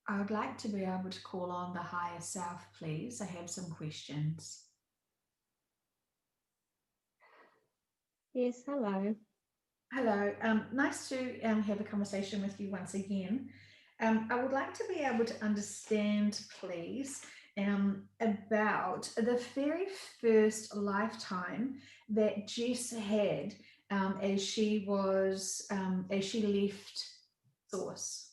I would like to be able to call on the higher self, please. I have some questions. Yes, hello. Hello, nice to have a conversation with you once again. I would like to be able to understand, please, about the very first lifetime that Jess had as she left Source.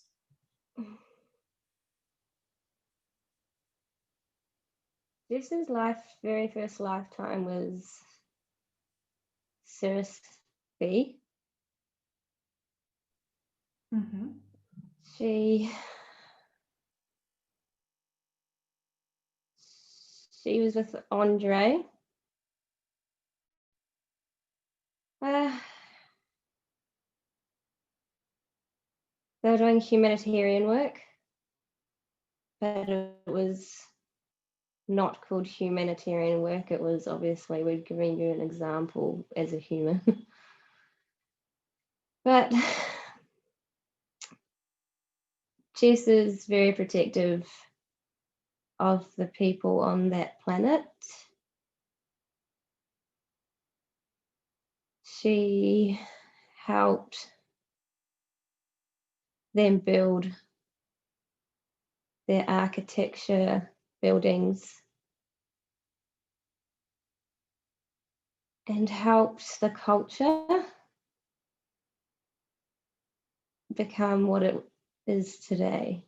Jess's very first lifetime was Cirrus B. Mm-hmm. She she was with Andre. Uh, they were doing humanitarian work, but it was not called humanitarian work. It was obviously we're giving you an example as a human. But Jess is very protective of the people on that planet. She helped them build their architecture, buildings, and helped the culture become what it is today.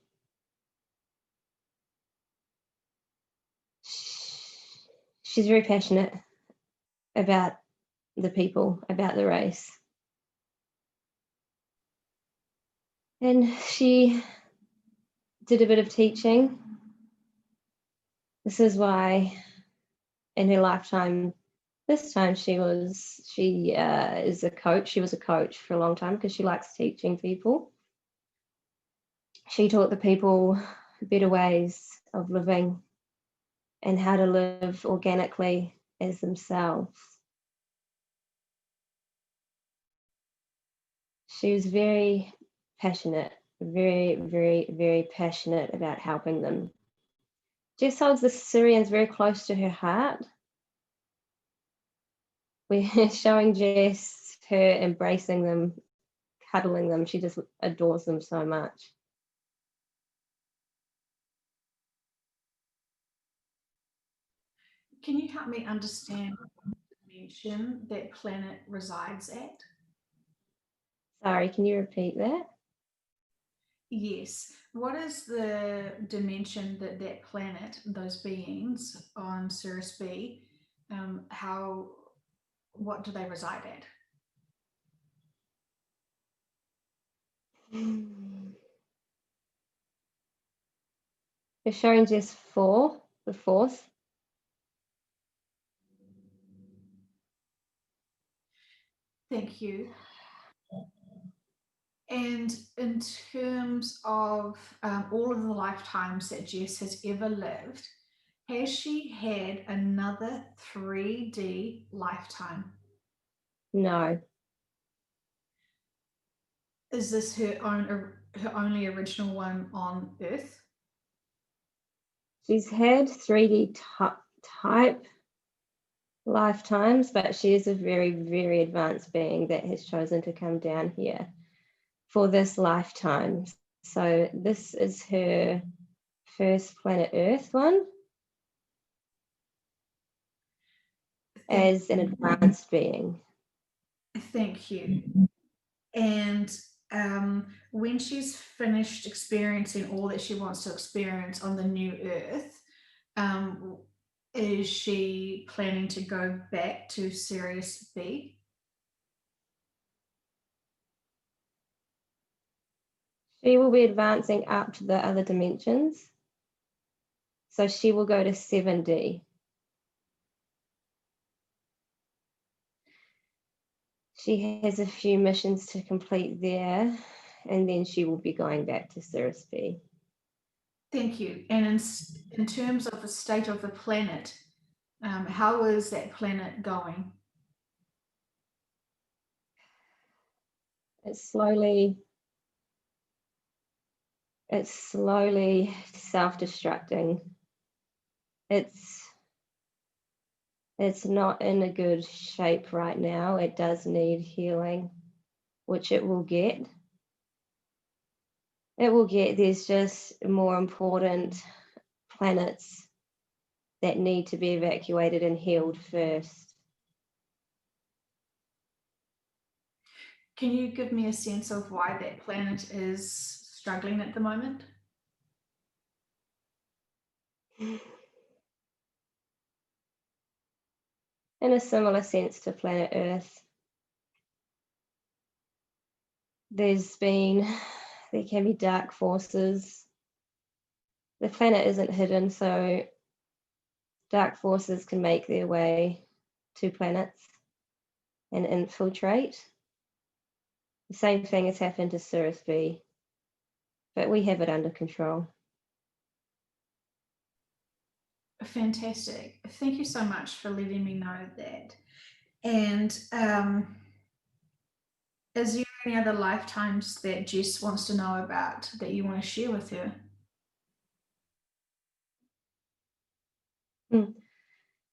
She's very passionate about the people, about the race. And she did a bit of teaching. This is why in her lifetime, this time she is a coach. She was a coach for a long time because she likes teaching people. She taught the people better ways of living and how to live organically as themselves. She was very passionate, very, very, very passionate about helping them. Jess holds the Syrians very close to her heart. We're showing Jess her embracing them, cuddling them. She just adores them so much. Can you help me understand the dimension that planet resides at? Sorry, can you repeat that? Yes. What is the dimension that that planet, those beings on Sirius B, how, what do they reside at? We're showing Jess the fourth. Thank you. And in terms of all of the lifetimes that Jess has ever lived, has she had another 3D lifetime? No, Is this her only original one on Earth? she's had 3D type lifetimes, but she is a very, very advanced being that has chosen to come down here for this lifetime. So this is her first planet Earth one Thank, as an advanced being. thank you. And when she's finished experiencing all that she wants to experience on the new Earth, um, is she planning to go back to Sirius B? She will be advancing up to the other dimensions. So she will go to 7D. She has a few missions to complete there, and then she will be going back to Sirius B. Thank you. And in terms of the state of the planet, how is that planet going? It's slowly It's slowly self-destructing. It's not in a good shape right now. It does need healing, which it will get. It will get. There's just more important planets that need to be evacuated and healed first. Can you give me a sense of why that planet is struggling at the moment? In a similar sense to planet Earth, there can be dark forces. The planet isn't hidden, so dark forces can make their way to planets and infiltrate. The same thing has happened to Sirius B, but we have it under control. Fantastic. Thank you so much for letting me know that. And is there any other lifetimes that Jess wants to know about that you want to share with her?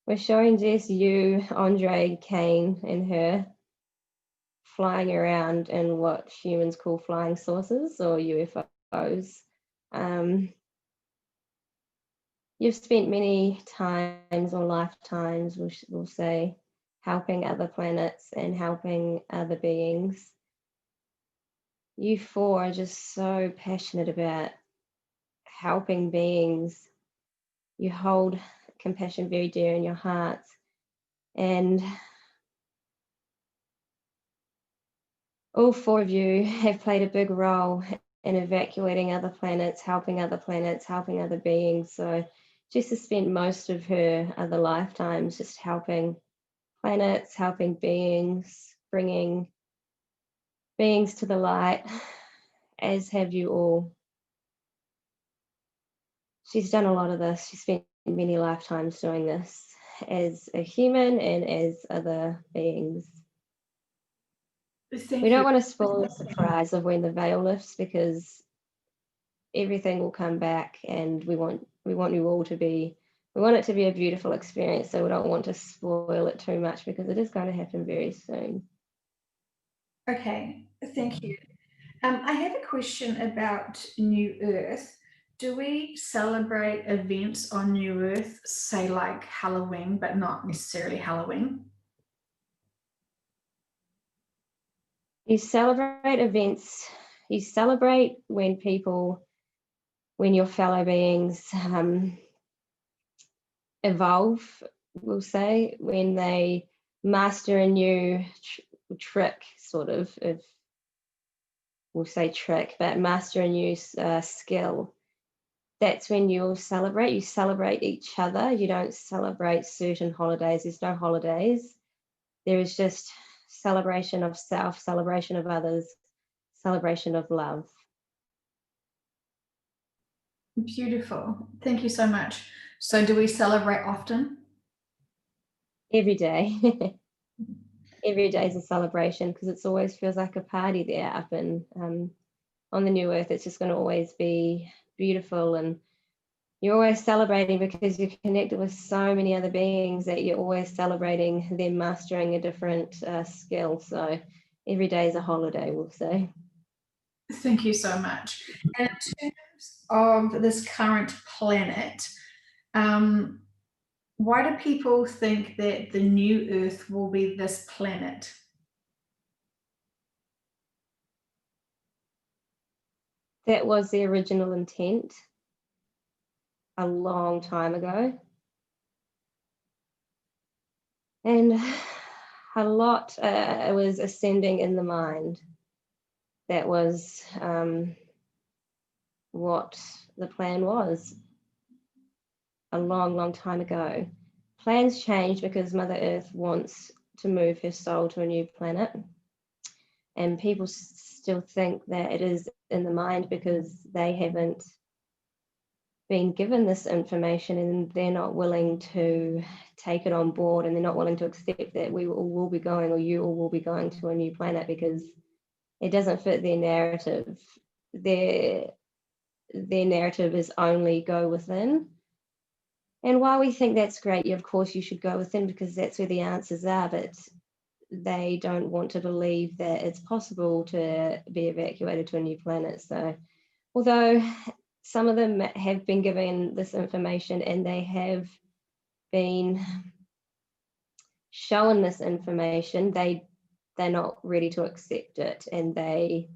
We're showing Jess you, Andre, Kane, and her flying around in what humans call flying saucers or UFOs. You've spent many times or lifetimes, we'll say, helping other planets and helping other beings. You four are just so passionate about helping beings. You hold compassion very dear in your hearts. And all four of you have played a big role in evacuating other planets, helping other beings. So Jess has spent most of her other lifetimes just helping planets, helping beings, bringing beings to the light, as have you all. She's done a lot of this. She spent many lifetimes doing this as a human and as other beings. Thank We you. don't want to spoil the surprise of when the veil lifts, because everything will come back, and we want you all to be, we want it to be a beautiful experience, so we don't want to spoil it too much because it is going to happen very soon. Okay, thank you. I have a question about New Earth. Do we celebrate events on New Earth, say like Halloween, but not necessarily Halloween? You celebrate events, you celebrate when your fellow beings evolve, we'll say, when they master a new trick, sort of, if we'll say trick, but master a new skill. That's when you'll celebrate. You celebrate each other. You don't celebrate certain holidays. There's no holidays. There is just celebration of self, celebration of others, celebration of love. Beautiful. Thank you so much. So do we celebrate often? Every day. Every day is a celebration, because it always feels like a party there up in on the New Earth. It's just going to always be beautiful, and you're always celebrating because you're connected with so many other beings that you're always celebrating them mastering a different skill. So every day is a holiday, we'll say. Thank you so much. And in terms of this current planet, why do people think that the new Earth will be this planet? That was the original intent a long time ago. And a lot was ascending in the mind. That was what the plan was a long, long time ago. Plans change because Mother Earth wants to move her soul to a new planet. And people still think that it is in the mind because they haven't been given this information, and they're not willing to take it on board, and they're not willing to accept that we all will be going, or you all will be going to a new planet, because it doesn't fit their narrative. their narrative is only go within. And while we think that's great, of course you should go within because that's where the answers are, but they don't want to believe that it's possible to be evacuated to a new planet. So although some of them have been given this information and they have been shown this information, they're not ready to accept it and they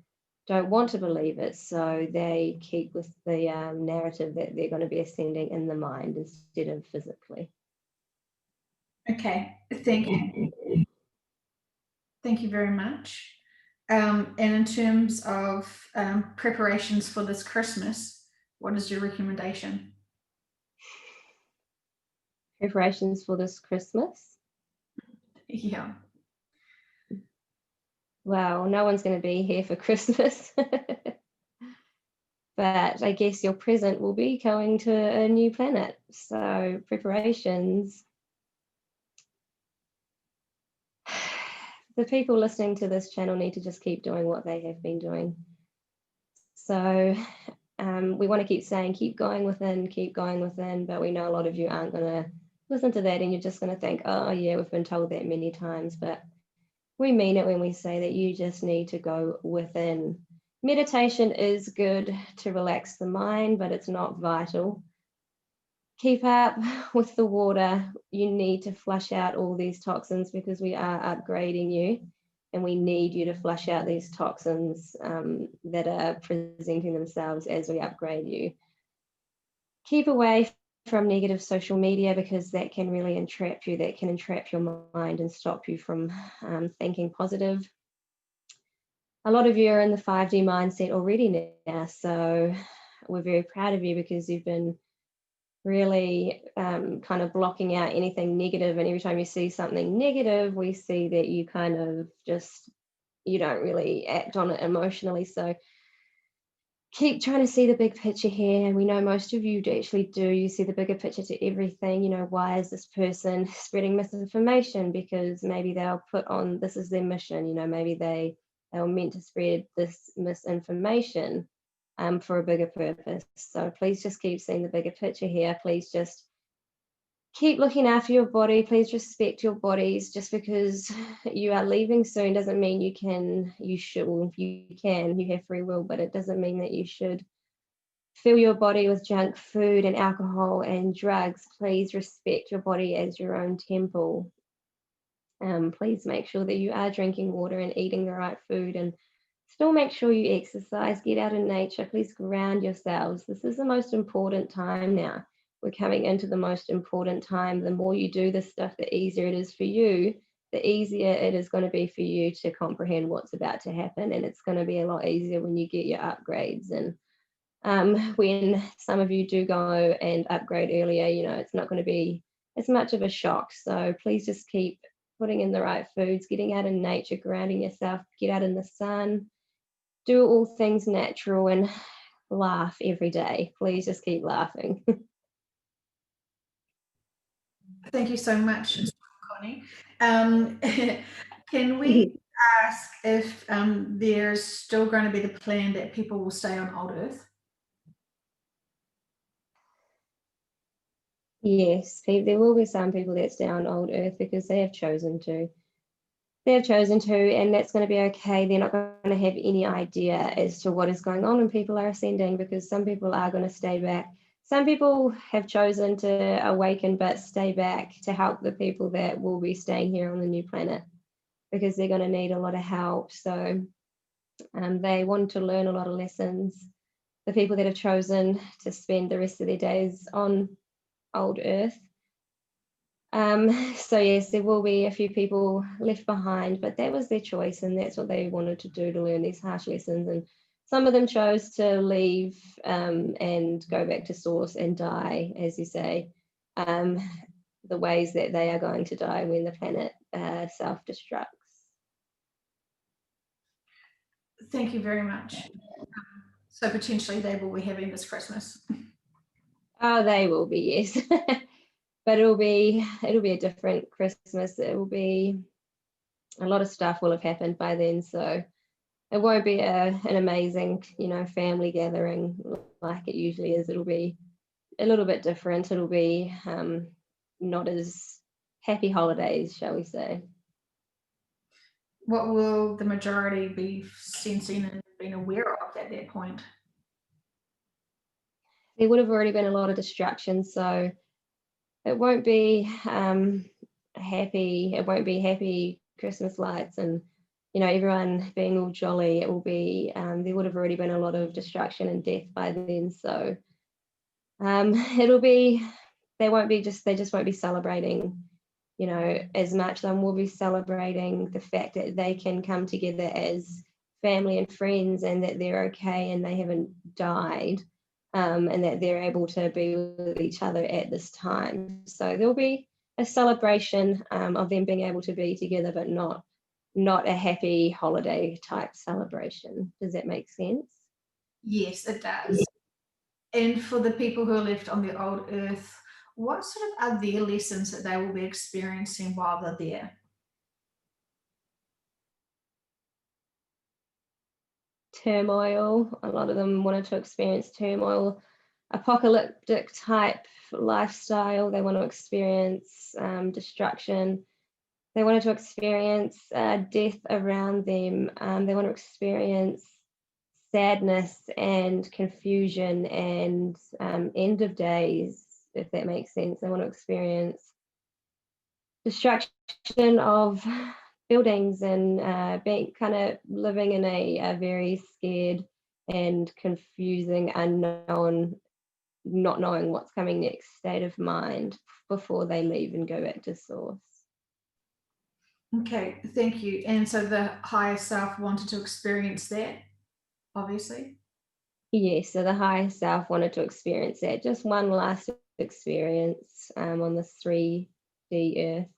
don't want to believe it. So they keep with the narrative that they're going to be ascending in the mind instead of physically. Okay, thank you. Thank you very much. And in terms of preparations for this Christmas, what is your recommendation? Preparations for this Christmas? Yeah. Well, no one's going to be here for Christmas. But I guess your present will be going to a new planet. So preparations. The people listening to this channel need to just keep doing what they have been doing. So we want to keep saying, keep going within, but we know a lot of you aren't going to listen to that and you're just going to think, oh yeah, we've been told that many times, but we mean it when we say that you just need to go within. Meditation is good to relax the mind, but it's not vital. Keep up with the water. You need to flush out all these toxins because we are upgrading you and we need you to flush out these toxins that are presenting themselves as we upgrade you. Keep away from negative social media because that can really entrap you. That can entrap your mind and stop you from thinking positive. A lot of you are in the 5D mindset already now, so we're very proud of you because you've been really kind of blocking out anything negative, and every time you see something negative, we see that you kind of just, you don't really act on it emotionally. So keep trying to see the big picture here, and we know most of you actually do. You see the bigger picture to everything. You know, why is this person spreading misinformation? Because maybe they'll put on, this is their mission, you know, maybe they were meant to spread this misinformation for a bigger purpose. So please just keep seeing the bigger picture here. Please just keep looking after your body. Please respect your bodies. Just because you are leaving soon doesn't mean you should, well, if you can, you have free will, but it doesn't mean that you should fill your body with junk food and alcohol and drugs. Please respect your body as your own temple. Please make sure that you are drinking water and eating the right food, and still make sure you exercise, get out in nature. Please ground yourselves. This is the most important time now. We're coming into the most important time. The more you do this stuff, the easier it is for you, the easier it is going to be for you to comprehend what's about to happen. And it's going to be a lot easier when you get your upgrades. And when some of you do go and upgrade earlier, you know, it's not going to be as much of a shock. So please just keep putting in the right foods, getting out in nature, grounding yourself, get out in the sun, do all things natural, and laugh every day. Please just keep laughing. Thank you so much, Connie. Can we ask if there's still going to be the plan that people will stay on Old Earth? Yes, there will be some people that stay on Old Earth because they have chosen to. They have chosen to, and that's going to be okay. They're not going to have any idea as to what is going on when people are ascending, because some people are going to stay back. Some people have chosen to awaken but stay back to help the people that will be staying here on the new planet, because they're going to need a lot of help. So they want to learn a lot of lessons. The people that have chosen to spend the rest of their days on Old Earth. So yes, there will be a few people left behind, but that was their choice and that's what they wanted to do, to learn these harsh lessons. And some of them chose to leave and go back to source and die, as you say, the ways that they are going to die when the planet self-destructs. Thank you very much. So potentially they will be having this Christmas. Oh, they will be, yes. But it'll be a different Christmas. It will be, a lot of stuff will have happened by then. So it won't be an amazing, family gathering like it usually is. It'll be a little bit different. It'll be not as happy holidays, shall we say. What will the majority be sensing and being aware of at that point? There would have already been a lot of distractions, so it won't be happy. It won't be happy Christmas lights and everyone being all jolly. It will be there would have already been a lot of destruction and death by then. So it'll be they just won't be celebrating as much. They will be celebrating the fact that they can come together as family and friends and that they're okay and they haven't died. And that they're able to be with each other at this time. So there'll be a celebration of them being able to be together, but not a happy holiday type celebration. Does that make sense? Yes, it does. And for the people who are left on the old earth, what sort of are their lessons that they will be experiencing while they're there? Turmoil. A lot of them wanted to experience turmoil, apocalyptic type lifestyle. They want to experience destruction. They wanted to experience death around them. They want to experience sadness and confusion and end of days, if that makes sense. They want to experience destruction of buildings and being kind of living in a very scared and confusing, unknown, not knowing what's coming next state of mind before they leave and go back to source. Okay, thank you. And so the higher self wanted to experience that, obviously. Yes, so the higher self wanted to experience that, just one last experience on this 3D earth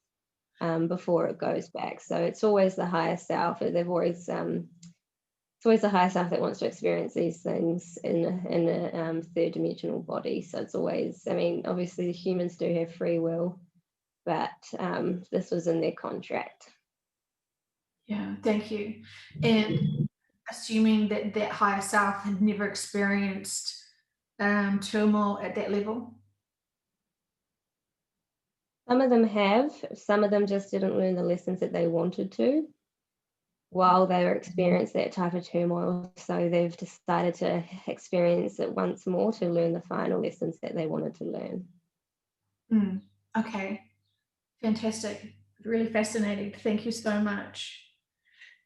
before it goes back. So it's always the higher self. They've always it's always the higher self that wants to experience these things in a third dimensional body. So it's always, I mean, obviously humans do have free will, but this was in their contract. Yeah, thank you. And assuming that that higher self had never experienced turmoil at that level. Some of them have, some of them just didn't learn the lessons that they wanted to while they were experiencing that type of turmoil. So they've decided to experience it once more to learn the final lessons that they wanted to learn. Okay, fantastic. Really fascinating. Thank you so much.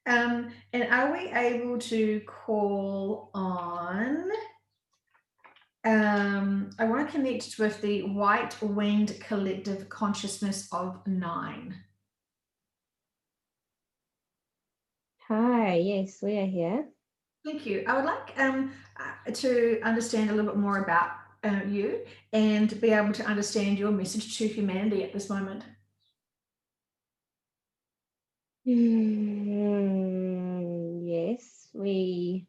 And are we able to call on? I want to connect with the White Winged Collective Consciousness of 9. Hi, yes, we are here. Thank you. I would like to understand a little bit more about you and be able to understand your message to humanity at this moment. Yes, we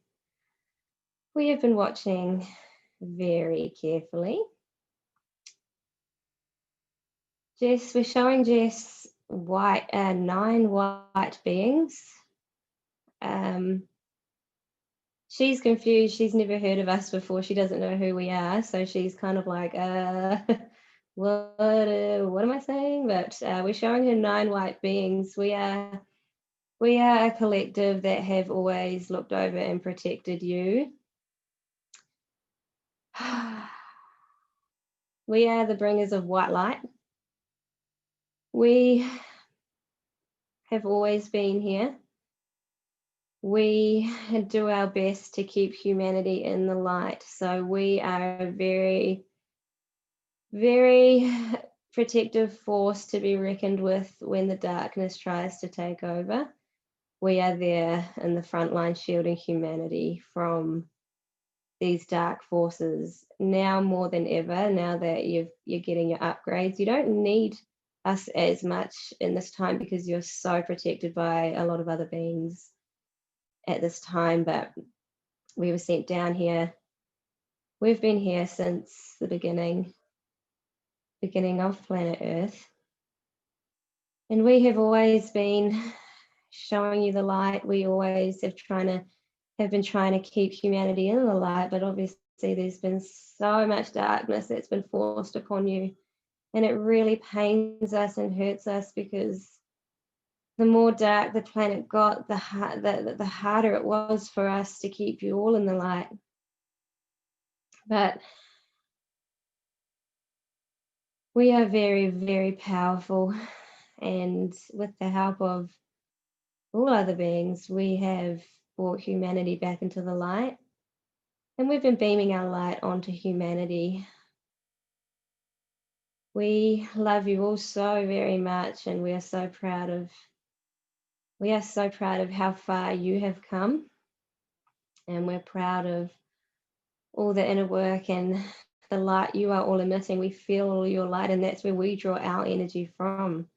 have been watching very carefully. Jess, we're showing Jess 9 white beings. She's confused. She's never heard of us before. She doesn't know who we are. So she's kind of like, what am I saying? But we're showing her 9 white beings. We are a collective that have always looked over and protected you. We are the bringers of white light. We have always been here. We do our best to keep humanity in the light. So we are a very, very protective force to be reckoned with when the darkness tries to take over. We are there in the front line shielding humanity from these dark forces now more than ever. Now that you're getting your upgrades, you don't need us as much in this time because you're so protected by a lot of other beings at this time. But we were sent down here. We've been here since the beginning of planet Earth, and we have always been showing you the light. We always have been trying to keep humanity in the light, but obviously there's been so much darkness that's been forced upon you, and it really pains us and hurts us, because the more dark the planet got, the harder it was for us to keep you all in the light. But we are very, very powerful, and with the help of all other beings, we have brought humanity back into the light, and we've been beaming our light onto humanity. We love you all so very much, and we are so proud of how far you have come, and we're proud of all the inner work and the light you are all emitting. We feel all your light, and that's where we draw our energy from.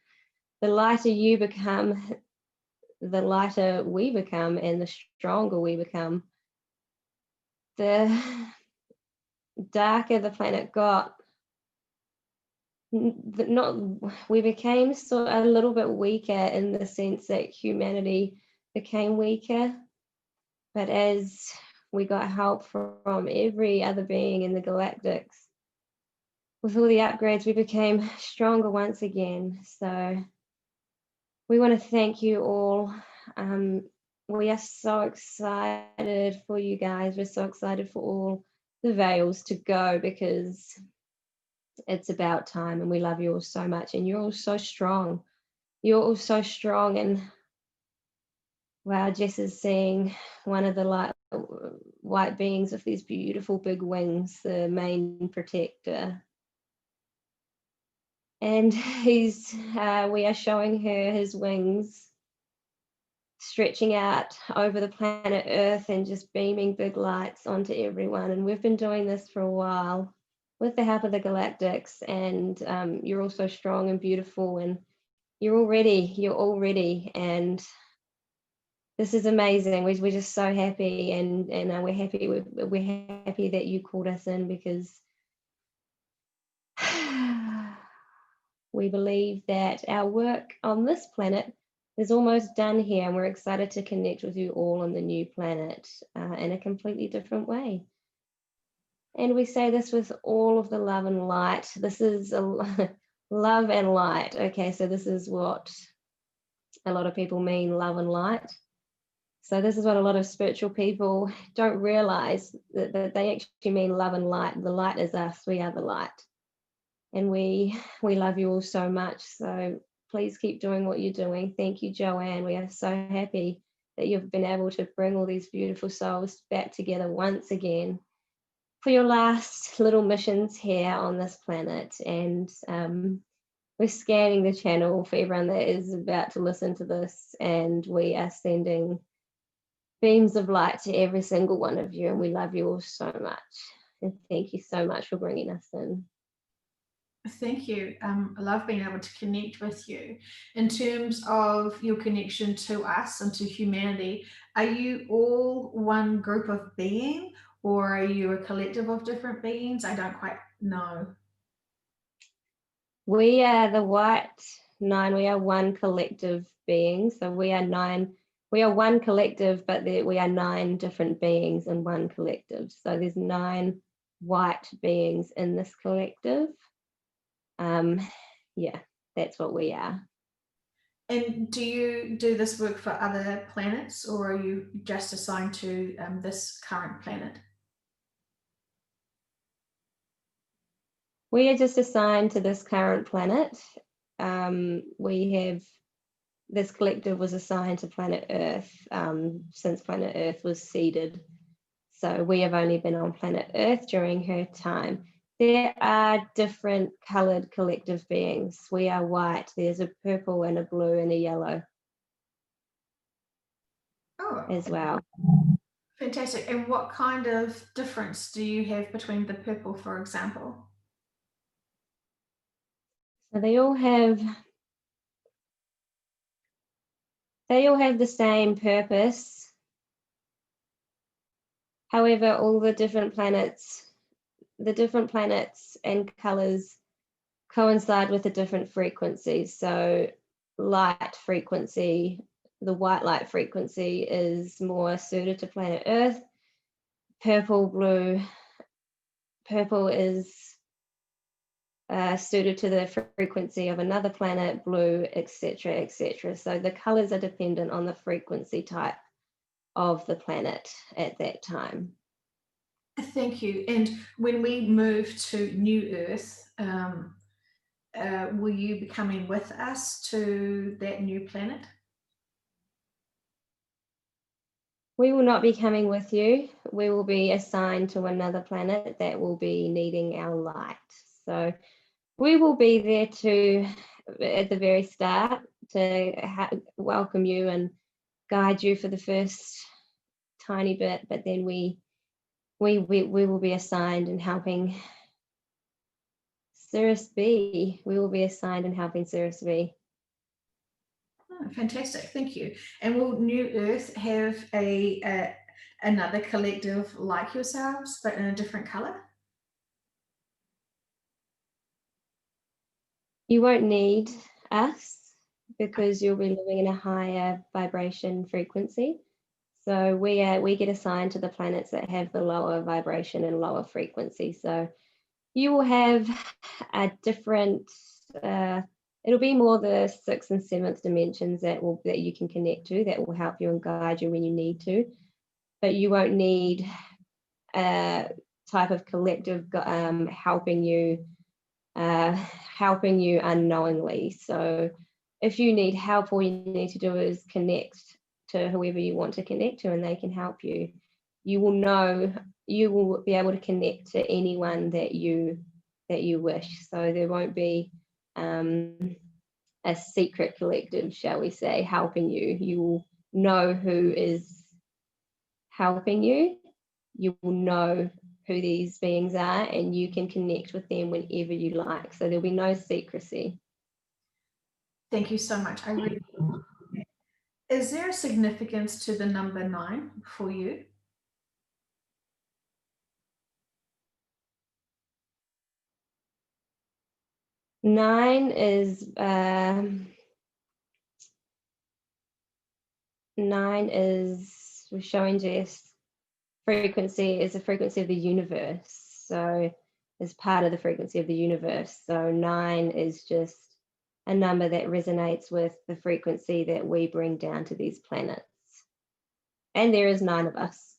The lighter you become, the lighter we become, and the stronger we become. The darker the planet got, we became a little bit weaker, in the sense that humanity became weaker. But as we got help from every other being in the galactics, with all the upgrades, we became stronger once again. So we want to thank you all. We are so excited for you guys. We're so excited for all the veils to go, because it's about time, and we love you all so much, and you're all so strong. You're all so strong. And wow, Jess is seeing one of the white beings with these beautiful big wings, the main protector. And we are showing her his wings stretching out over the planet Earth and just beaming big lights onto everyone. And we've been doing this for a while with the help of the galactics, and you're all so strong and beautiful, and you're all ready, and this is amazing. We're just so happy, and we're happy that you called us in, because we believe that our work on this planet is almost done here, and we're excited to connect with you all on the new planet in a completely different way. And we say this with all of the love and light. This is love and light. Okay, so this is what a lot of people mean, love and light. So this is what a lot of spiritual people don't realize, that they actually mean love and light. The light is us. We are the light. And we love you all so much. So please keep doing what you're doing. Thank you, Joanne. We are so happy that you've been able to bring all these beautiful souls back together once again for your last little missions here on this planet. And we're scanning the channel for everyone that is about to listen to this, and we are sending beams of light to every single one of you, and we love you all so much. And thank you so much for bringing us in. Thank you. I love being able to connect with you. In terms of your connection to us and to humanity, are you all one group of being, or are you a collective of different beings? I don't quite know. We are the White Nine. We are one collective being. So we are nine. We are one collective, but we are 9 different beings in one collective. So there's 9 white beings in this collective. Yeah, that's what we are. And do you do this work for other planets, or are you just assigned to this current planet? We are just assigned to this current planet. This collective was assigned to planet Earth since planet Earth was seeded. So we have only been on planet Earth during her time. There are different colored collective beings. We are white. There's a purple and a blue and a yellow as well. Fantastic. And what kind of difference do you have between the purple, for example? So they all have the same purpose. However, all the different planets and colors coincide with the different frequencies. So light frequency, the white light frequency is more suited to planet Earth. Purple is suited to the frequency of another planet, blue, etc., etc. So the colors are dependent on the frequency type of the planet at that time. Thank you. And when we move to New Earth, will you be coming with us to that new planet? We will not be coming with you. We will be assigned to another planet that will be needing our light. So we will be there at the very start, to welcome you and guide you for the first tiny bit, but then we will be assigned and helping Sirius B. We will be assigned and helping Sirius B. Oh, fantastic, thank you. And will New Earth have another collective like yourselves, but in a different color? You won't need us because you'll be living in a higher vibration frequency. So we get assigned to the planets that have the lower vibration and lower frequency. So you will have a different, it'll be more the 6th and 7th dimensions that you can connect to, that will help you and guide you when you need to. But you won't need a type of collective helping you unknowingly. So if you need help, all you need to do is connect to whoever you want to connect to, and they can help you. You will be able to connect to anyone that you wish. So there won't be a secret collective, shall we say, helping you. You will know who is helping you. You will know who these beings are, and you can connect with them whenever you like. So there'll be no secrecy. Thank you so much. I really. Is there a significance to the number 9 for you? Nine is we're showing Jess frequency is the frequency of the universe. So it's part of the frequency of the universe. So 9 is just a number that resonates with the frequency that we bring down to these planets. And there is 9 of us.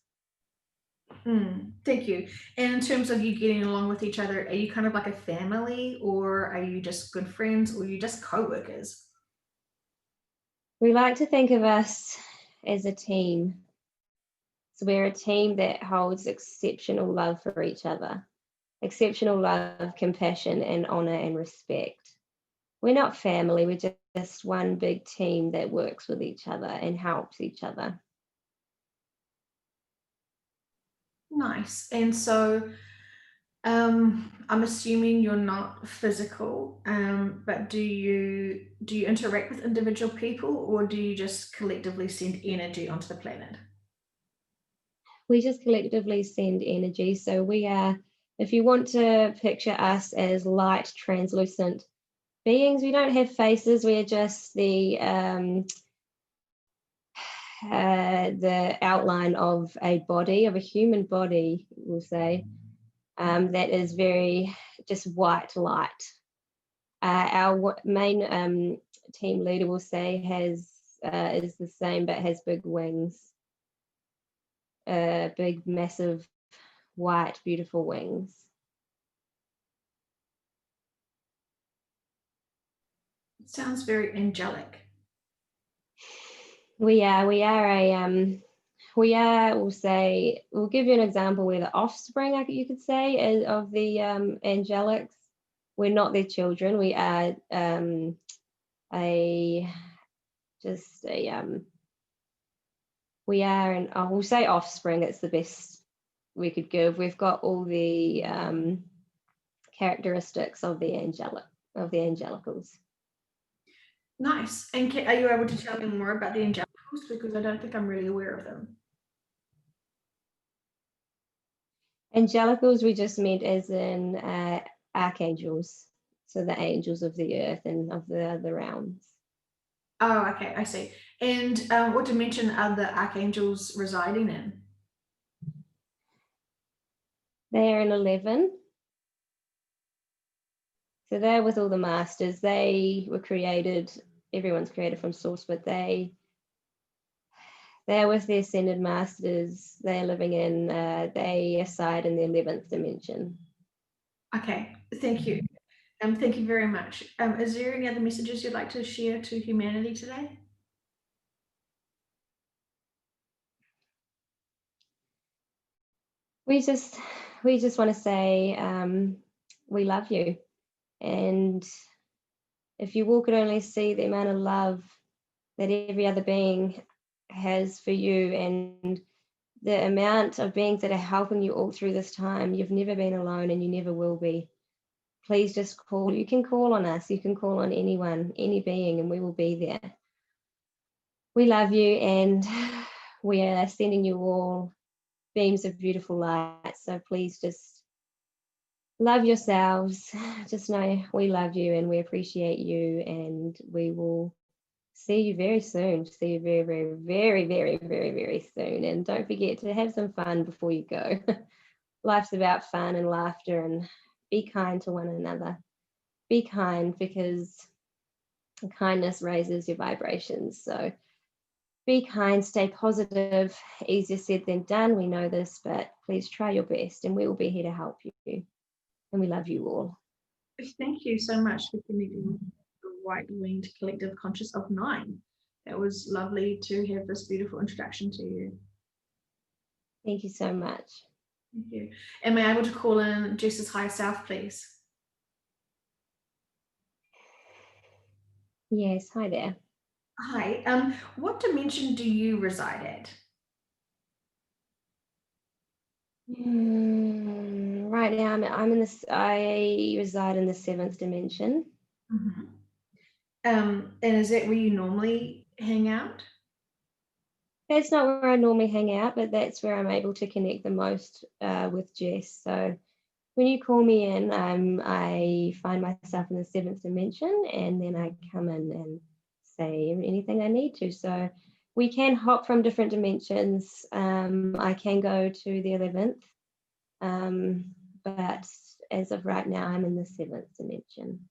Thank you. And in terms of you getting along with each other, are you kind of like a family, or are you just good friends, or are you just co-workers? We like to think of us as a team. So we're a team that holds exceptional love for each other, exceptional love, compassion, and honor and respect. We're not family, we're just one big team that works with each other and helps each other. Nice. And so I'm assuming you're not physical, but do you interact with individual people, or do you just collectively send energy onto the planet? We just collectively send energy. So we are, if you want to picture us as light, translucent beings, we don't have faces. We are just the outline of a body, of a human body, we'll say, that is very just white light. Our main team leader, will say, is the same but has big wings, big, massive, white, beautiful wings. It sounds very angelic. We are we'll say, we'll give you an example. We're the offspring, you could say, of the angelics. We're not their children. We are we are we'll say offspring. It's the best we could give. We've got all the characteristics of the angelicals. Nice. And are you able to tell me more about the angelicals, because I don't think I'm really aware of them? Angelicals we just meant as in archangels, so the angels of the earth and of the other realms. Oh, okay, I see. And what dimension are the archangels residing in? They are in 11. So they're with all the masters. They were created, everyone's created from source, but they're with the ascended masters. They're living in, they reside in the 11th dimension. Okay, thank you. Thank you very much. Is there any other messages you'd like to share to humanity today? We just want to say we love you, and if you all could only see the amount of love that every other being has for you, and the amount of beings that are helping you all through this time. You've never been alone, and you never will be. Please just call. You can call on us. You can call on anyone, any being, and we will be there. We love you, and we are sending you all beams of beautiful light. So please just love yourselves. Just know we love you and we appreciate you, and we will see you very soon. See you very, very, very, very, very, very soon. And don't forget to have some fun before you go. Life's about fun and laughter, and be kind to one another. Be kind, because kindness raises your vibrations. So be kind, stay positive. Easier said than done. We know this, but please try your best, and we will be here to help you. And we love you all. Thank you so much for connecting with the White Winged Collective Conscious of Nine. It was lovely to have this beautiful introduction to you. Thank you so much. Thank you. Am I able to call in Jess's higher self, please? Yes, hi there. Hi. What dimension do you reside at? Right now, I'm in this. I reside in the 7th dimension. Mm-hmm. And is that where you normally hang out? That's not where I normally hang out, but that's where I'm able to connect the most with Jess. So when you call me in, I find myself in the 7th dimension, and then I come in and say anything I need to. So we can hop from different dimensions. I can go to the 11th, but as of right now, I'm in the 7th dimension.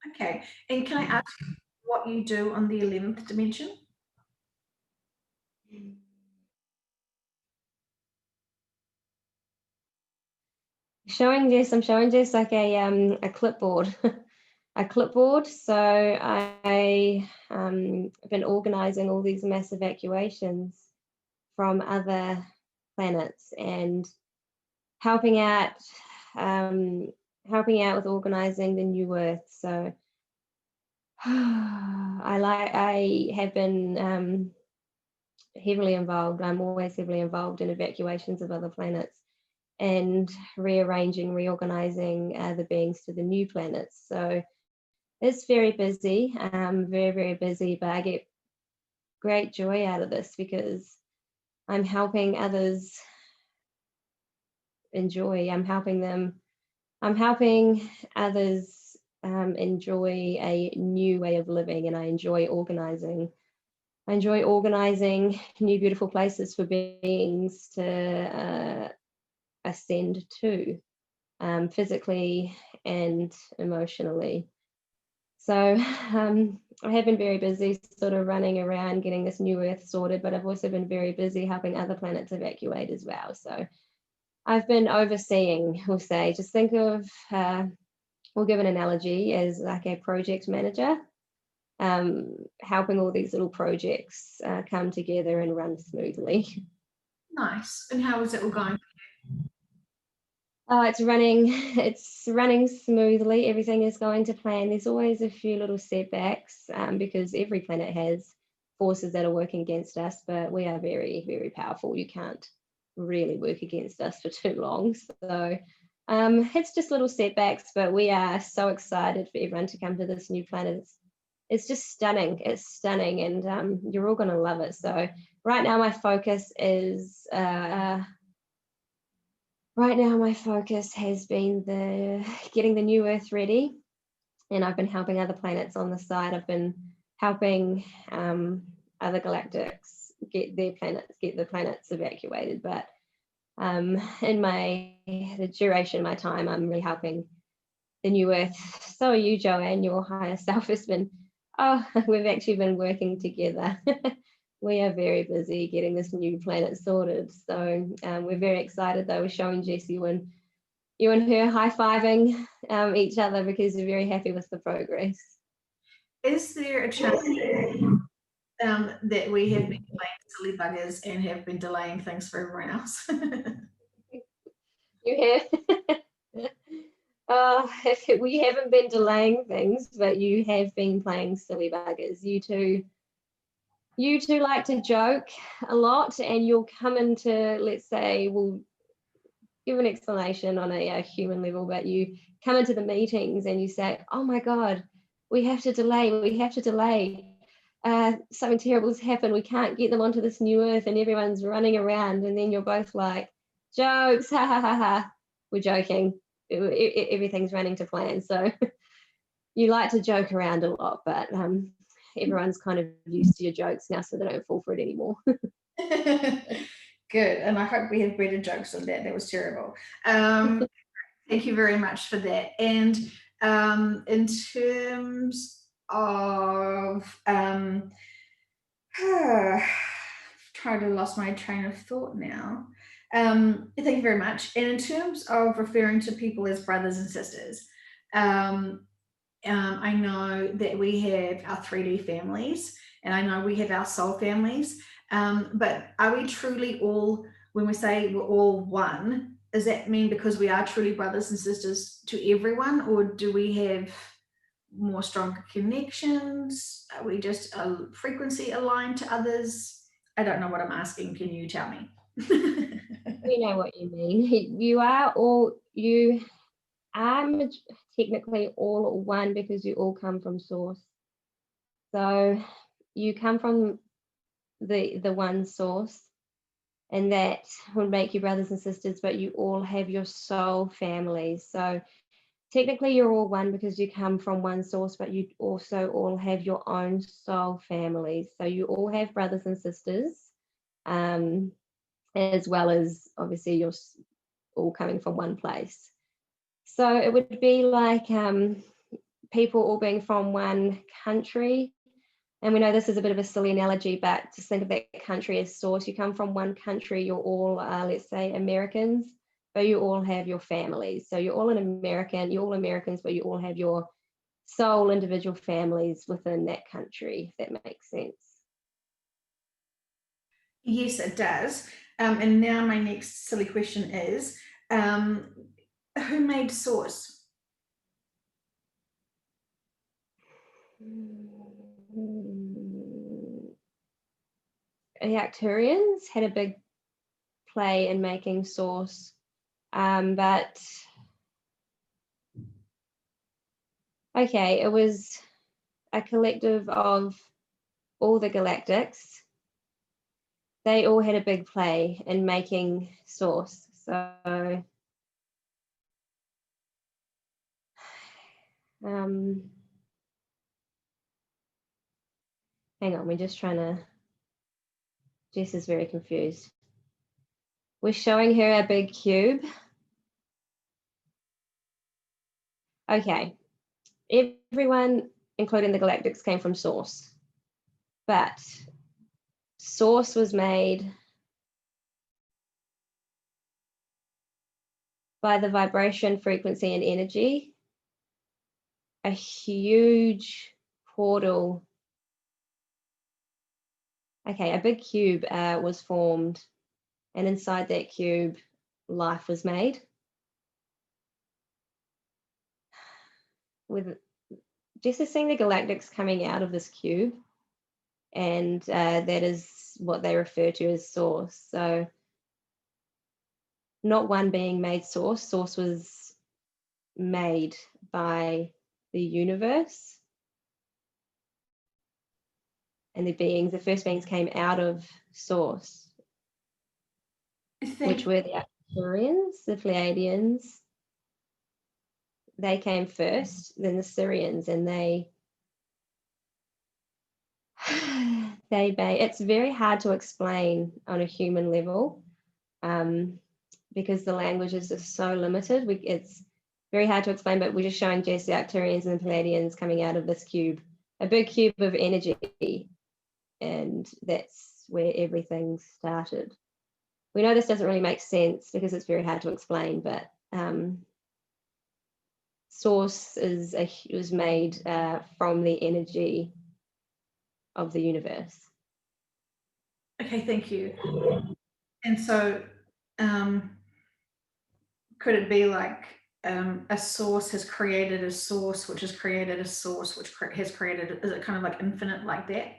Okay. And can I ask what you do on the 11th dimension? I'm showing Jess like a clipboard, a clipboard. So I have been organizing all these mass evacuations from other planets, and helping out with organizing the new Earth. So I have been heavily involved. I'm always heavily involved in evacuations of other planets, and rearranging, reorganizing the beings to the new planets. So it's very busy, very, very busy, but I get great joy out of this because I'm helping others enjoy. I'm helping others enjoy a new way of living, and I enjoy organizing. I enjoy organizing new beautiful places for beings to ascend to, physically and emotionally. So I have been very busy sort of running around getting this new Earth sorted, but I've also been very busy helping other planets evacuate as well. So I've been overseeing, we'll say, just think of, we'll give an analogy as like a project manager, helping all these little projects come together and run smoothly. Nice. And how is it all going? It's running smoothly. Everything is going to plan. There's always a few little setbacks because every planet has forces that are working against us, but we are very, very powerful. You can't really work against us for too long. So it's just little setbacks, but we are so excited for everyone to come to this new planet. It's just stunning. It's stunning, and you're all going to love it. So right now my focus is has been getting the new Earth ready, and I've been helping other planets on the side. I've been helping other galactics get the planets evacuated. But in the duration of my time, I'm really helping the new Earth. So are you, Joanne. Your higher self has been, we've actually been working together. We are very busy getting this new planet sorted. So we're very excited, though. We're showing Jessie when you and her high-fiving each other because we're very happy with the progress. Is there a chance that we have been playing silly buggers and have been delaying things for everyone else? You have. We haven't been delaying things, but you have been playing silly buggers. You two like to joke a lot, and you'll come into, let's say, we'll give an explanation on a human level, but you come into the meetings and you say, oh my God, we have to delay. Something terrible's happened. We can't get them onto this new Earth, and everyone's running around. And then you're both like, jokes, ha ha ha ha. We're joking. Everything's running to plan. So you like to joke around a lot, but everyone's kind of used to your jokes now, so they don't fall for it anymore. Good, and I hope we have better jokes than that. That was terrible. Thank you very much for that. And in terms of trying to lost my train of thought now. Thank you very much. And in terms of referring to people as brothers and sisters, I know that we have our 3D families, and I know we have our soul families. But are we truly all, when we say we're all one, does that mean because we are truly brothers and sisters to everyone, or do we have more stronger connections? Are we just a frequency aligned to others? I don't know what I'm asking. Can you tell me? We know what you mean. You are technically all one because you all come from source. So you come from the one source, and that would make you brothers and sisters, but you all have your soul families. So technically you're all one because you come from one source, but you also all have your own soul families. So you all have brothers and sisters, as well as obviously you're all coming from one place. So it would be like people all being from one country. And we know this is a bit of a silly analogy, but just think of that country as source. You come from one country, you're all, let's say, Americans, but you all have your families. So you're all you're all Americans, but you all have your soul individual families within that country, if that makes sense. Yes, it does. And now my next silly question is, who made Source? The Arcturians had a big play in making Source, but okay, it was a collective of all the galactics. They all had a big play in making Source. So hang on, we're just trying to, Jess is very confused. We're showing her a big cube. Okay, everyone, including the galactics, came from Source, but Source was made by the vibration, frequency, and energy. A huge portal. Okay, a big cube was formed, and inside that cube, life was made. With just seeing the galactics coming out of this cube, and that is what they refer to as Source. So not one being made Source. Source was made by the universe, and the first beings came out of Source, which were the Arcturians, the Pleiadians. They came first, then the Sirians, and they It's very hard to explain on a human level, because the language is just so limited. It's very hard to explain, but we're just showing just the Arcturians and the Palladians coming out of this cube, a big cube of energy, and that's where everything started. We know this doesn't really make sense because it's very hard to explain, but Source was made from the energy of the universe. Okay, thank you. And so, could it be like a source has created a source, which has created a source, which has created? Is it kind of like infinite like that?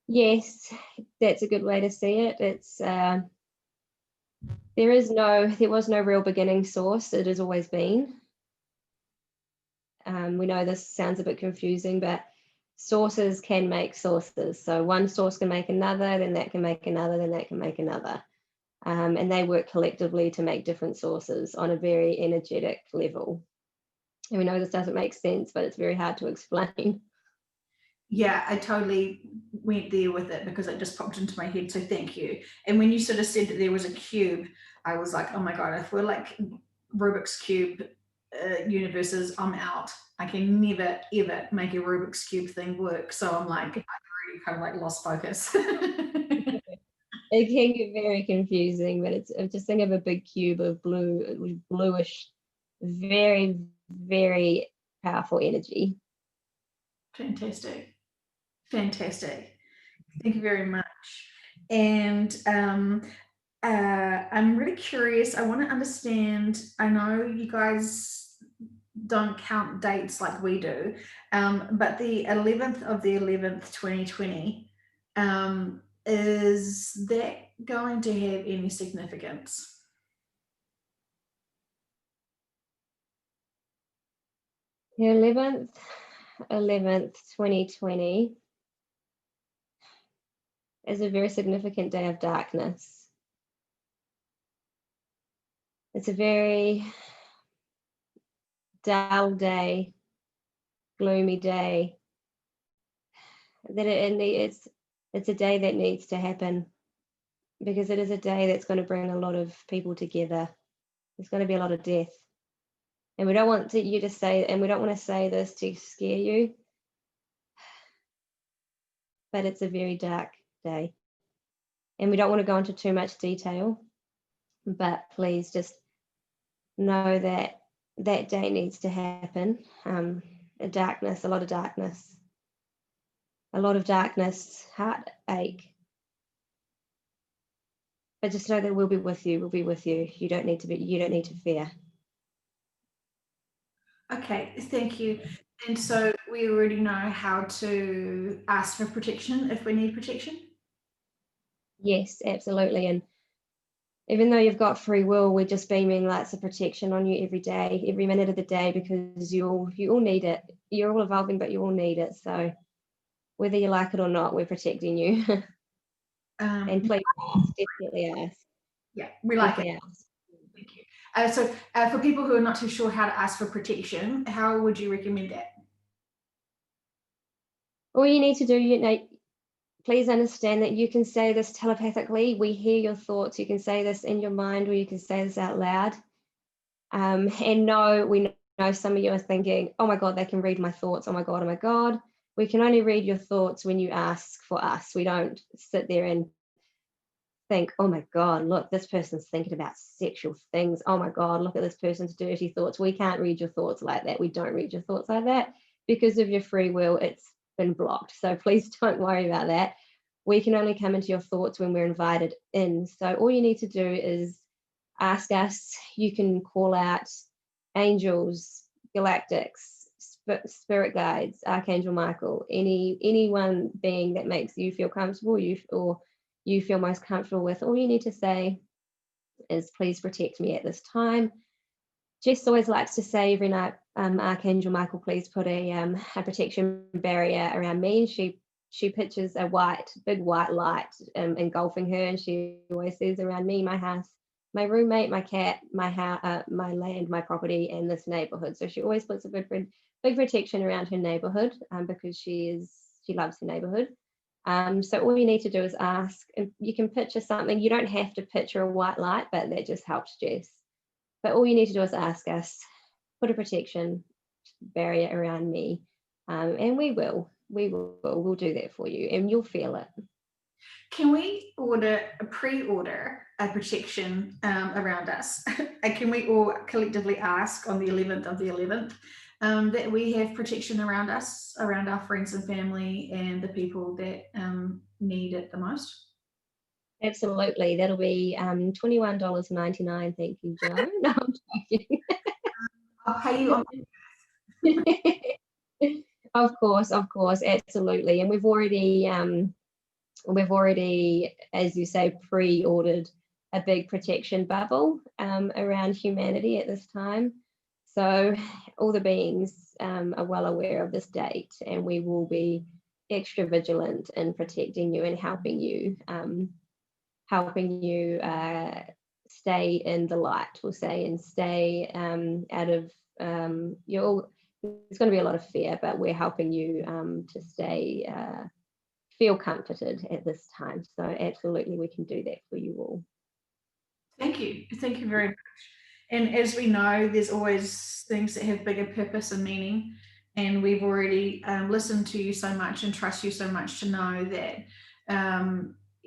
Yes, that's a good way to see it. It's there was no real beginning source. It has always been. We know this sounds a bit confusing, but sources can make sources. So one source can make another, then that can make another, then that can make another. And they work collectively to make different sources on a very energetic level. And we know this doesn't make sense, but it's very hard to explain. Yeah, I totally went there with it because it just popped into my head. So thank you. And when you sort of said that there was a cube, I was like, oh my God, if we're like Rubik's Cube universes, I'm out. I can never, ever make a Rubik's Cube thing work. So I'm like, I already kind of like lost focus. It can get very confusing, but it's just think of a big cube of bluish, very, very powerful energy. Fantastic. Fantastic. Thank you very much. And I'm really curious. I want to understand. I know you guys don't count dates like we do, but the 11th of the 11th, 2020, is that going to have any significance? The 11th, 2020 is a very significant day of darkness. It's a very dull day, gloomy day. It's a day that needs to happen because it is a day that's going to bring a lot of people together. There's going to be a lot of death. And we don't want you to say, and we don't want to say this to scare you, but it's a very dark day. And we don't want to go into too much detail, but please just know that that day needs to happen. A lot of darkness, heartache. But just know that we'll be with you. We'll be with you. You don't need to fear. Okay, thank you. And so we already know how to ask for protection if we need protection? Yes, absolutely. And even though you've got free will, we're just beaming lights of protection on you every day, every minute of the day, because you all need it. You're all evolving, but you all need it. So whether you like it or not, we're protecting you. And please definitely ask. Yeah, we like it. Thank you. So for people who are not too sure how to ask for protection, how would you recommend that? All you need to do, please understand that you can say this telepathically. We hear your thoughts. You can say this in your mind, or you can say this out loud. And no, we know some of you are thinking, oh my God, they can read my thoughts. Oh my God, oh my God. We can only read your thoughts when you ask for us. We don't sit there and think, oh my God, look, this person's thinking about sexual things. Oh my God, look at this person's dirty thoughts. We can't read your thoughts like that. We don't read your thoughts like that because of your free will. It's been blocked. So please don't worry about that. We can only come into your thoughts when we're invited in. So all you need to do is ask us. You can call out angels, galactics, spirit guides, Archangel Michael, any one being that makes you feel comfortable, or you feel most comfortable with. All you need to say is, please protect me at this time. Jess always likes to say every night, Archangel Michael, please put a protection barrier around me. And she pictures a big white light engulfing her, and she always says, around me, my house, my roommate, my cat, my land, my property, and this neighborhood. So she always puts a big protection around her neighborhood because she loves her neighborhood. So all you need to do is ask, and you can picture something. You don't have to picture a white light, but that just helps Jess. But all you need to do is ask us, put a protection barrier around me, and we'll do that for you, and you'll feel it. Can we pre-order a protection around us? Can we all collectively ask on the 11th of the 11th that we have protection around us, around our friends and family and the people that need it the most? Absolutely. That'll be $21.99. Thank you, Joe. No, I'm joking. I'll pay you on. Of course, absolutely. And we've already, as you say, pre-ordered a big protection bubble around humanity at this time. So all the beings are well aware of this date, and we will be extra vigilant in protecting you and helping you stay in the light, we'll say, and stay out of there's going to be a lot of fear, but we're helping you to stay feel comforted at this time. So absolutely, we can do that for you all. Thank you very much. And as we know, there's always things that have bigger purpose and meaning, and we've already listened to you so much and trust you so much to know that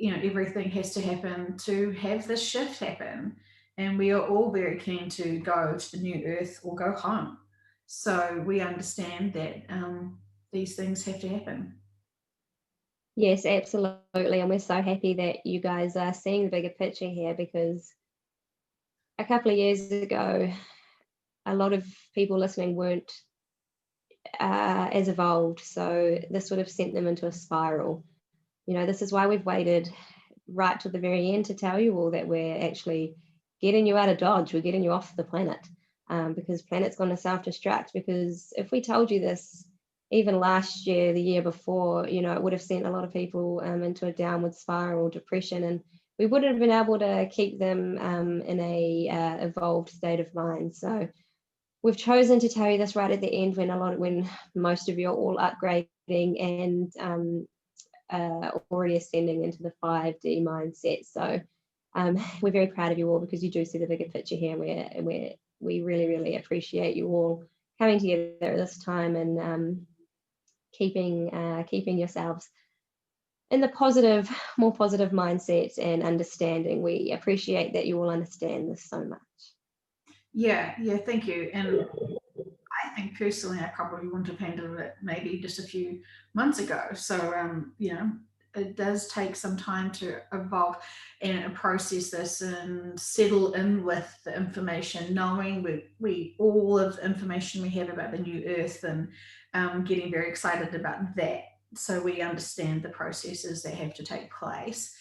everything has to happen to have this shift happen, and we are all very keen to go to the new earth or go home. So we understand that these things have to happen. Yes, absolutely. And we're so happy that you guys are seeing the bigger picture here, because a couple of years ago, a lot of people listening weren't as evolved. So this would have sent them into a spiral. This is why we've waited right to the very end to tell you all that we're actually getting you out of Dodge. We're getting you off the planet because planet's going to self-destruct. Because if we told you this even last year, the year before, it would have sent a lot of people into a downward spiral, depression, and we wouldn't have been able to keep them in a evolved state of mind. So we've chosen to tell you this right at the end when most of you are all upgrading and already ascending into the 5D mindset. So we're very proud of you all, because you do see the bigger picture here, and we really, really appreciate you all coming together at this time and keeping yourselves in the more positive mindset and understanding. We appreciate that you all understand this so much. Yeah, thank you. And I think personally, I probably wouldn't have handled it maybe just a few months ago. So, it does take some time to evolve and process this and settle in with the information, knowing we all of the information we have about the new earth, and getting very excited about that. So we understand the processes that have to take place.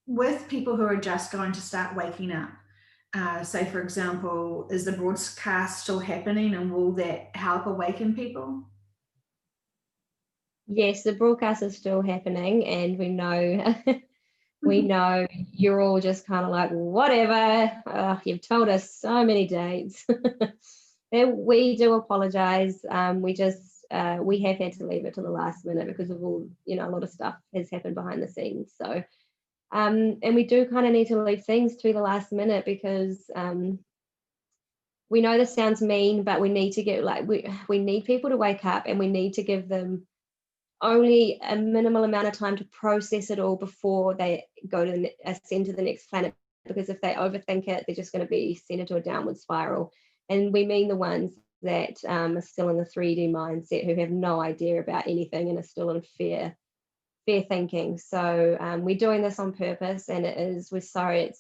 With people who are just going to start waking up, say, for example, is the broadcast still happening, and will that help awaken people? Yes, the broadcast is still happening, and we know you're all just kind of like, whatever, you've told us so many dates. We do apologize. We have had to leave it to the last minute because of all, a lot of stuff has happened behind the scenes. So and we do kind of need to leave things to the last minute, because we know this sounds mean, but we need to get we need people to wake up, and we need to give them only a minimal amount of time to process it all before they go to ascend to the next planet. Because if they overthink it, they're just going to be sent into a downward spiral. And we mean the ones that are still in the 3D mindset, who have no idea about anything and are still in fear thinking. So we're doing this on purpose, and we're sorry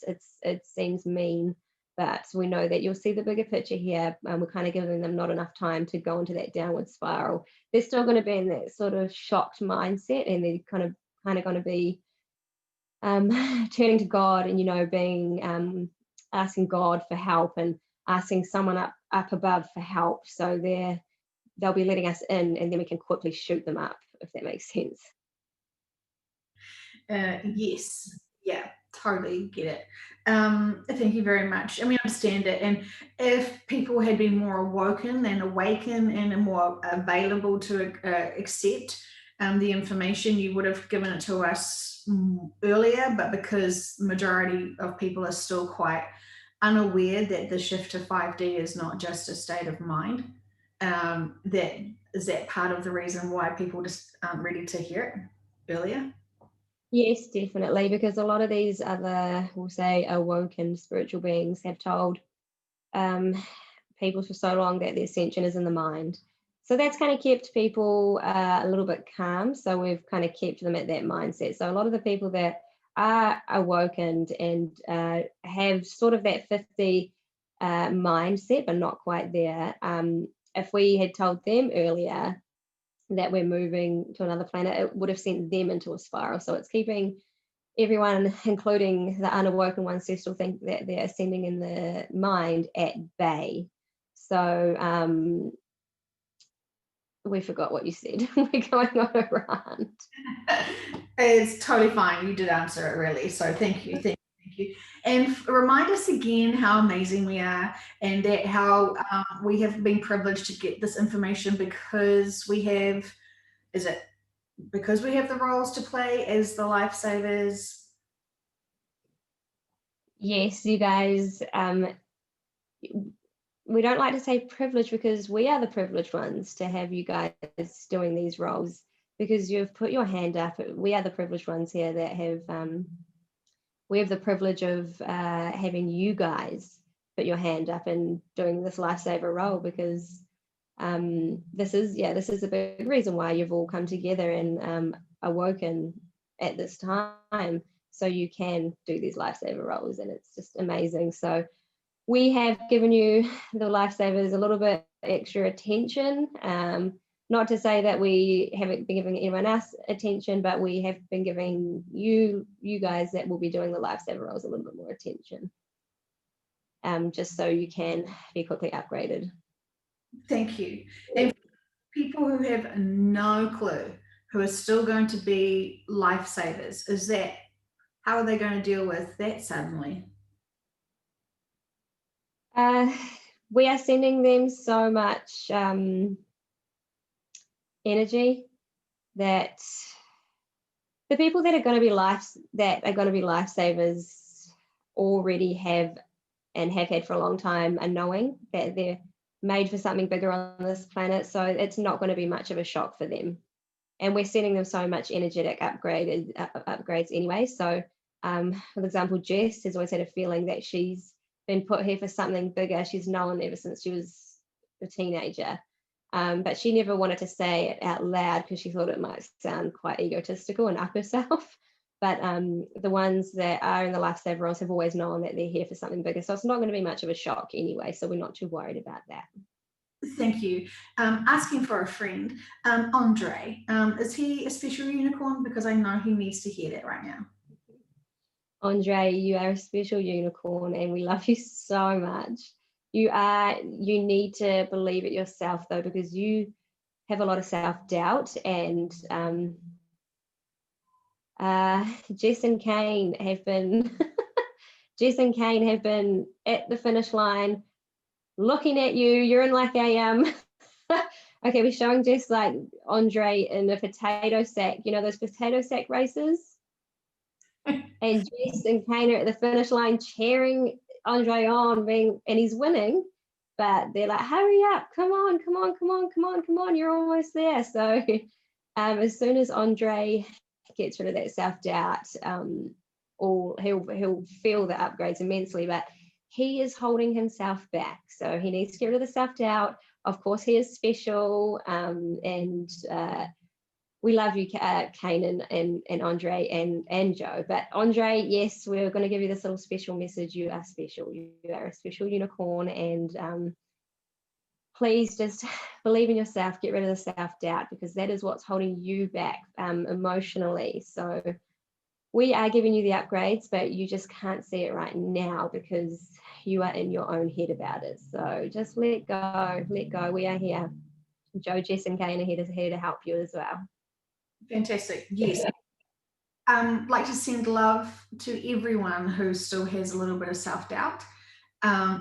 it seems mean, but we know that you'll see the bigger picture here. We're kind of giving them not enough time to go into that downward spiral. They're still going to be in that sort of shocked mindset, and they're kind of going to be turning to God, and being asking God for help, and asking someone up above for help. So they'll be letting us in, and then we can quickly shoot them up, if that makes sense. Yes, yeah, totally get it. Thank you very much. And we understand it. And if people had been more awoken and awakened and more available to accept the information, you would have given it to us earlier, but because the majority of people are still quite unaware that the shift to 5D is not just a state of mind, that is that part of the reason why people just aren't ready to hear it earlier? Yes, definitely, because a lot of these other, we'll say, awoken spiritual beings have told um, people for so long that the ascension is in the mind. So that's kind of kept people a little bit calm. So we've kind of kept them at that mindset. So a lot of the people that are awokened and have sort of that 50 mindset, but not quite there, if we had told them earlier that we're moving to another planet, it would have sent them into a spiral. So it's keeping everyone, including the unawoken ones who still think that they're ascending in the mind, at bay. So we forgot what you said. We're going on a rant. It's totally fine. You did answer it really. So thank you. Thank you. And remind us again how amazing we are, and that how we have been privileged to get this information because we have, is it because we have the roles to play as the lifesavers? Yes, you guys, we don't like to say privilege because we are the privileged ones to have you guys doing these roles, because you've put your hand up. We are the privileged ones here that have, we have the privilege of having you guys put your hand up and doing this lifesaver role, because this is a big reason why you've all come together and awoken at this time, so you can do these lifesaver roles, and it's just amazing. So we have given you, the lifesavers, a little bit extra attention. Not to say that we haven't been giving anyone else attention, but we have been giving you guys that will be doing the lifesaver roles a little bit more attention, just so you can be quickly upgraded. Thank you. And people who have no clue, who are still going to be lifesavers, is that, how are they going to deal with that suddenly? We are sending them so much energy that the people that are going to be lifesavers already have, and have had for a long time, are knowing that they're made for something bigger on this planet. So it's not going to be much of a shock for them. And we're sending them so much energetic upgrades anyway. So for example, Jess has always had a feeling that she's been put here for something bigger. She's known ever since she was a teenager. But she never wanted to say it out loud because she thought it might sound quite egotistical and up herself. But the ones that are in the lifesaver roles have always known that they're here for something bigger. So it's not going to be much of a shock anyway. So we're not too worried about that. Thank you. Asking for a friend, Andre, is he a special unicorn? Because I know he needs to hear that right now. Andre, you are a special unicorn and we love you so much. You need to believe it yourself though, because you have a lot of self-doubt, and Jess and Kane have been at the finish line looking at you. You're in like a okay, we're showing Jess like Andre in a potato sack, you know those potato sack races? And Jess and Kane are at the finish line cheering Andre on, and he's winning, but they're like, hurry up, come on, you're almost there. So as soon as Andre gets rid of that self-doubt, he'll feel the upgrades immensely, but he is holding himself back. So he needs to get rid of the self-doubt. Of course, he is special, and we love you, Kane and Andre and Joe. But Andre, yes, we're going to give you this little special message. You are special. You are a special unicorn, and please just believe in yourself. Get rid of the self-doubt, because that is what's holding you back emotionally. So we are giving you the upgrades, but you just can't see it right now because you are in your own head about it. So just let go. We are here. Joe, Jess, and Kane are here to help you as well. Fantastic. Yes. Like to send love to everyone who still has a little bit of self-doubt.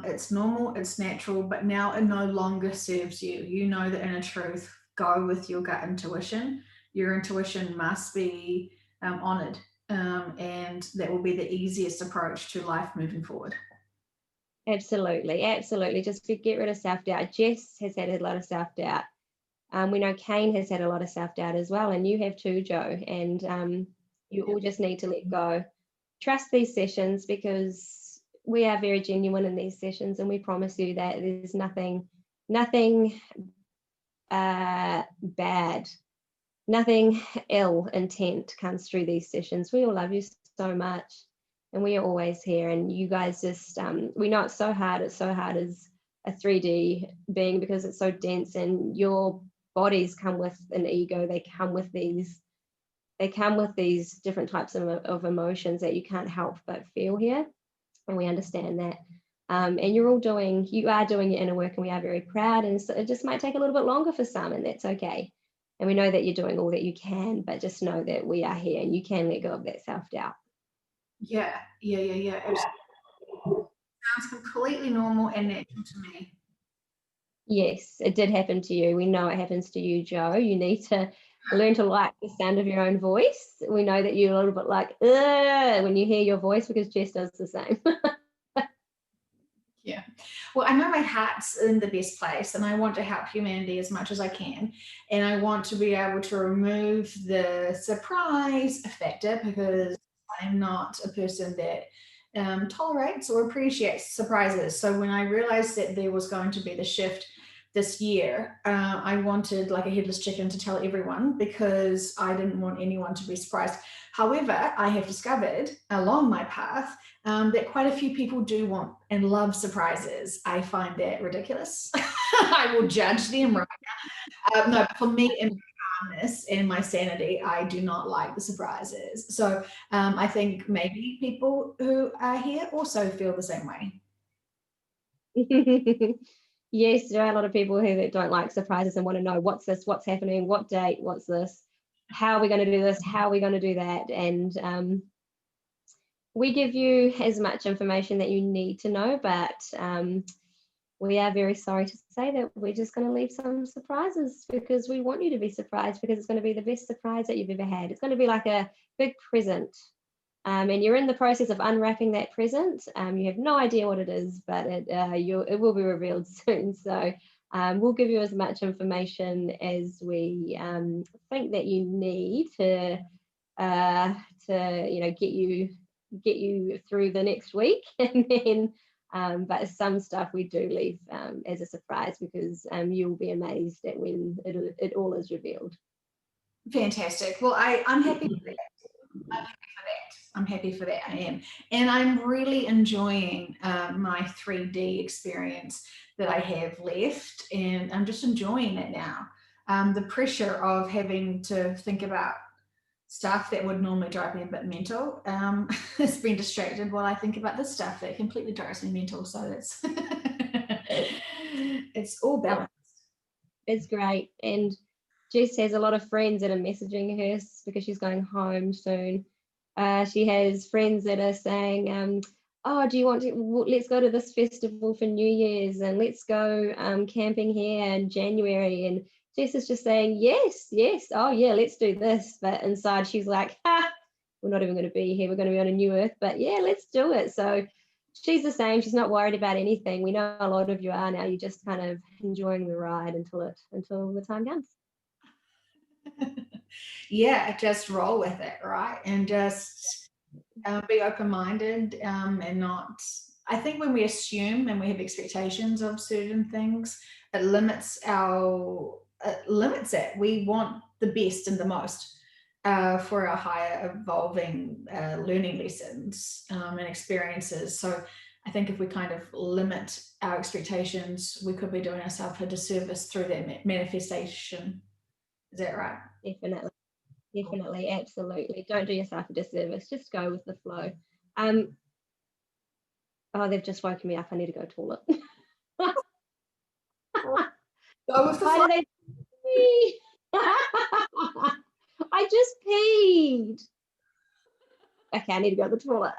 It's normal, it's natural, but now it no longer serves you. You know the inner truth. Go with your gut intuition. your intuition must be honored. And that will be the easiest approach to life moving forward. Absolutely, absolutely. Just to get rid of self-doubt. Jess has had a lot of self-doubt. We know Kane has had a lot of self-doubt as well, and you have too, Jo. And you all just need to let go. Trust these sessions, because we are very genuine in these sessions, and we promise you that there's nothing bad, nothing ill intent comes through these sessions. We all love you so much, and we are always here. And you guys just, we know it's so hard as a 3D being, because it's so dense, and your bodies come with an ego. They come with these different types of emotions that you can't help but feel here, and we understand that. And you are doing your inner work, and we are very proud. And so it just might take a little bit longer for some, and that's okay. And we know that you're doing all that you can, but just know that we are here, and you can let go of that self-doubt. Yeah. Absolutely. Sounds completely normal and natural to me. Yes, it did happen to you. We know it happens to you, Jo. You need to learn to like the sound of your own voice. We know that you're a little bit like, ugh, when you hear your voice, because Jess does the same. Yeah. Well, I know my heart's in the best place, and I want to help humanity as much as I can. And I want to be able to remove the surprise factor, because I'm not a person that tolerates or appreciates surprises. So when I realized that there was going to be the shift this year, I wanted, like a headless chicken, to tell everyone, because I didn't want anyone to be surprised. However, I have discovered along my path that quite a few people do want and love surprises. I find that ridiculous. I will judge them right now. No, for me, in my calmness and my sanity, I do not like the surprises. So I think maybe people who are here also feel the same way. Yes, there are a lot of people who that don't like surprises and want to know, what's this, what's happening, what date, what's this, how are we going to do this, how are we going to do that. And we give you as much information that you need to know, but we are very sorry to say that we're just going to leave some surprises, because we want you to be surprised, because it's going to be the best surprise that you've ever had. It's going to be like a big present. And you're in the process of unwrapping that present. You have no idea what it is, but it will be revealed soon. So we'll give you as much information as we think that you need to get you through the next week. And then but some stuff we do leave as a surprise, because you'll be amazed at when it all is revealed. Fantastic. Well, I'm happy for that. I'm happy for that. I am. And I'm really enjoying my 3D experience that I have left. And I'm just enjoying it now. The pressure of having to think about stuff that would normally drive me a bit mental has been distracted while I think about this stuff that completely drives me mental. So it's, it's all balanced. It's great. And Jess has a lot of friends that are messaging her because she's going home soon. She has friends that are saying, oh, do you want to, let's go to this festival for New Year's, and let's go camping here in January. And Jess is just saying, yes, oh yeah, let's do this. But inside she's like, we're not even going to be here. We're going to be on a new earth, but yeah, let's do it. So she's the same. She's not worried about anything. We know a lot of you are now. You're just kind of enjoying the ride until the time comes. Yeah, just roll with it, right? And just be open-minded and not, I think when we assume and we have expectations of certain things, it limits it. We want the best and the most for our higher evolving learning lessons and experiences. So I think if we kind of limit our expectations, we could be doing ourselves a disservice through that manifestation. Is that right? Definitely, absolutely. Don't do yourself a disservice. Just go with the flow. Oh, they've just woken me up. I need to go to the toilet. Go with the flow. Why did they pee? I just peed. Okay, I need to go to the toilet.